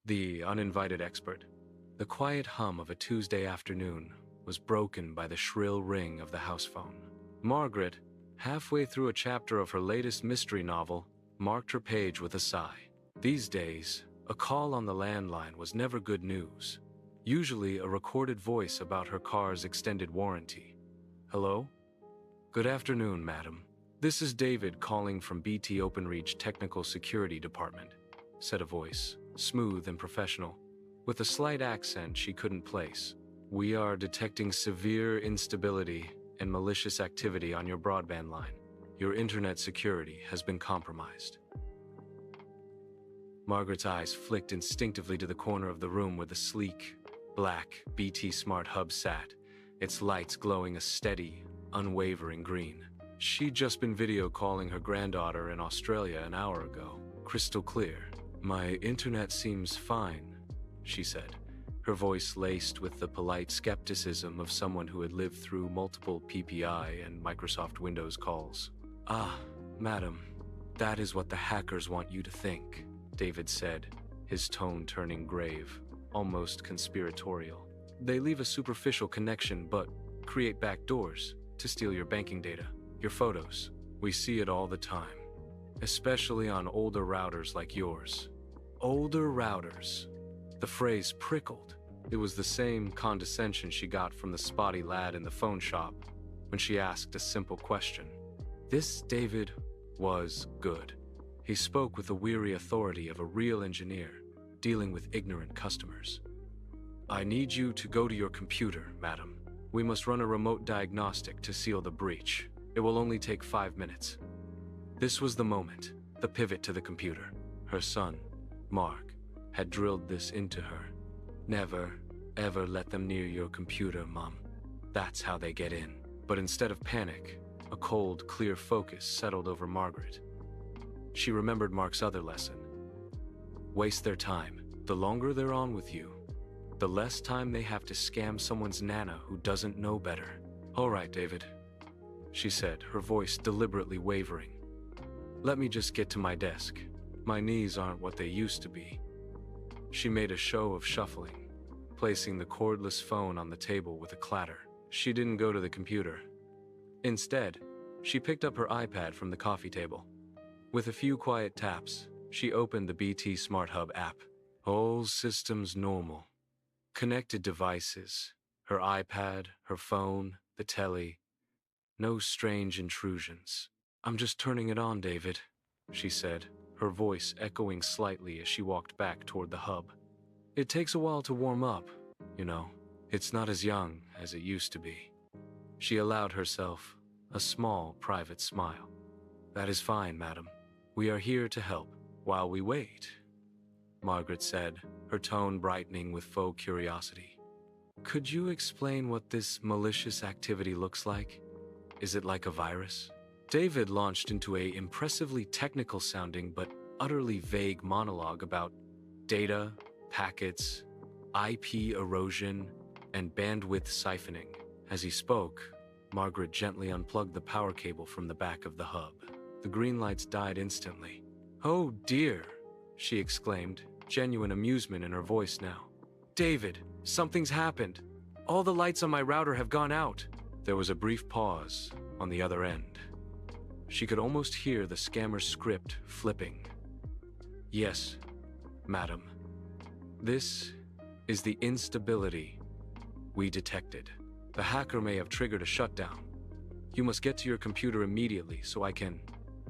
the uninvited expert. The quiet hum of a Tuesday afternoon was broken by the shrill ring of the house phone. Margaret, halfway through a chapter of her latest mystery novel, marked her page with a sigh. These days, a call on the landline was never good news. Usually a recorded voice about her car's extended warranty. "Hello? Good afternoon, madam. This is David calling from BT Openreach Technical Security Department," said a voice, smooth and professional, with a slight accent she couldn't place. "We are detecting severe instability and malicious activity on your broadband line. Your internet security has been compromised." Margaret's eyes flicked instinctively to the corner of the room where the sleek, black BT Smart Hub sat, its lights glowing a steady, unwavering green. She'd just been video calling her granddaughter in Australia an hour ago, crystal clear. "My internet seems fine," she said, her voice laced with the polite skepticism of someone who had lived through multiple PPI and Microsoft Windows calls. "Ah, madam, that is what the hackers want you to think," David said, his tone turning grave, almost conspiratorial. "They leave a superficial connection but create backdoors to steal your banking data, your photos. We see it all the time, especially on older routers like yours." Older routers. The phrase prickled. It was the same condescension she got from the spotty lad in the phone shop when she asked a simple question. This David was good. He spoke with the weary authority of a real engineer dealing with ignorant customers. "I need you to go to your computer, madam. We must run a remote diagnostic to seal the breach. It will only take 5 minutes." This was the moment, the pivot to the computer. Her son, Mark, had drilled this into her. "Never, ever let them near your computer, Mom. That's how they get in." But instead of panic, a cold, clear focus settled over Margaret. She remembered Mark's other lesson. Waste their time. The longer they're on with you, the less time they have to scam someone's nana who doesn't know better. "All right, David," she said, her voice deliberately wavering. "Let me just get to my desk. My knees aren't what they used to be." She made a show of shuffling, placing the cordless phone on the table with a clatter. She didn't go to the computer. Instead, she picked up her iPad from the coffee table. With a few quiet taps, she opened the BT Smart Hub app. All systems normal. Connected devices, her iPad, her phone, the telly. No strange intrusions. "I'm just turning it on, David," she said, her voice echoing slightly as she walked back toward the hub. "It takes a while to warm up, you know. It's not as young as it used to be." She allowed herself a small, private smile. "That is fine, madam. We are here to help while we wait," Margaret said, her tone brightening with faux curiosity. "Could you explain what this malicious activity looks like? Is it like a virus?" David launched into an impressively technical-sounding but utterly vague monologue about data, packets, IP erosion, and bandwidth siphoning. As he spoke, Margaret gently unplugged the power cable from the back of the hub. The green lights died instantly. "Oh dear," she exclaimed, genuine amusement in her voice now. "David, something's happened. All the lights on my router have gone out." There was a brief pause on the other end. She could almost hear the scammer's script flipping. "Yes, madam. This is the instability we detected. The hacker may have triggered a shutdown. You must get to your computer immediately so I can—"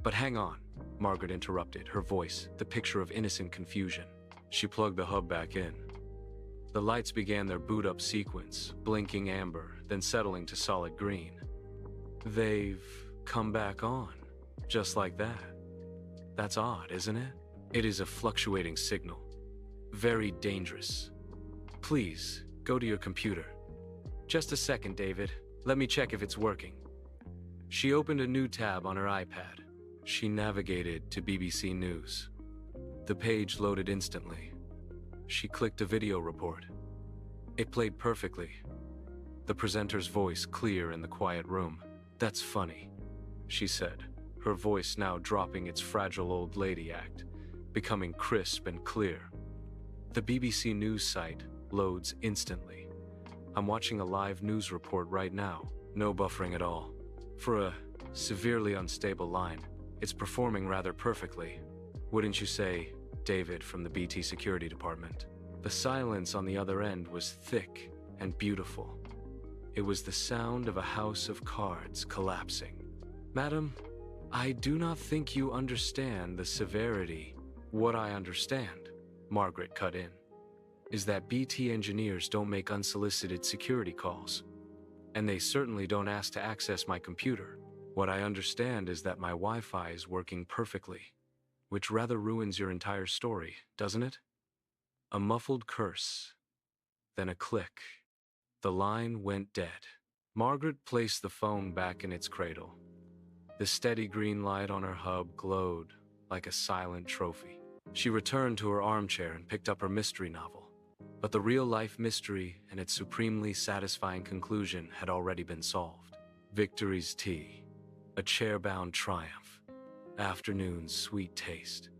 "But hang on," Margaret interrupted, her voice the picture of innocent confusion. She plugged the hub back in. The lights began their boot-up sequence, blinking amber, then settling to solid green. "They've come back on, just like that. That's odd, isn't it? It is a fluctuating signal. Very dangerous. Please, go to your computer." "Just a second, David. Let me check if it's working." She opened a new tab on her iPad. She navigated to BBC News. The page loaded instantly. She clicked a video report. It played perfectly. The presenter's voice clear in the quiet room. "That's funny," she said, her voice now dropping its fragile old lady act, becoming crisp and clear. The BBC News site loads instantly. I'm watching a live news report right now, no buffering at all. For a severely unstable line, it's performing rather perfectly. Wouldn't you say, David from the BT Security Department? The silence on the other end was thick and beautiful. It was the sound of a house of cards collapsing. Madam, I do not think you understand the severity. What I understand, Margaret cut in, is that BT engineers don't make unsolicited security calls. And they certainly don't ask to access my computer. What I understand is that my Wi-Fi is working perfectly, which rather ruins your entire story, doesn't it? A muffled curse, then a click. The line went dead. Margaret placed the phone back in its cradle. The steady green light on her hub glowed like a silent trophy. She returned to her armchair and picked up her mystery novel. But the real-life mystery and its supremely satisfying conclusion had already been solved. Victory's tea. A chair-bound triumph. Afternoon's sweet taste.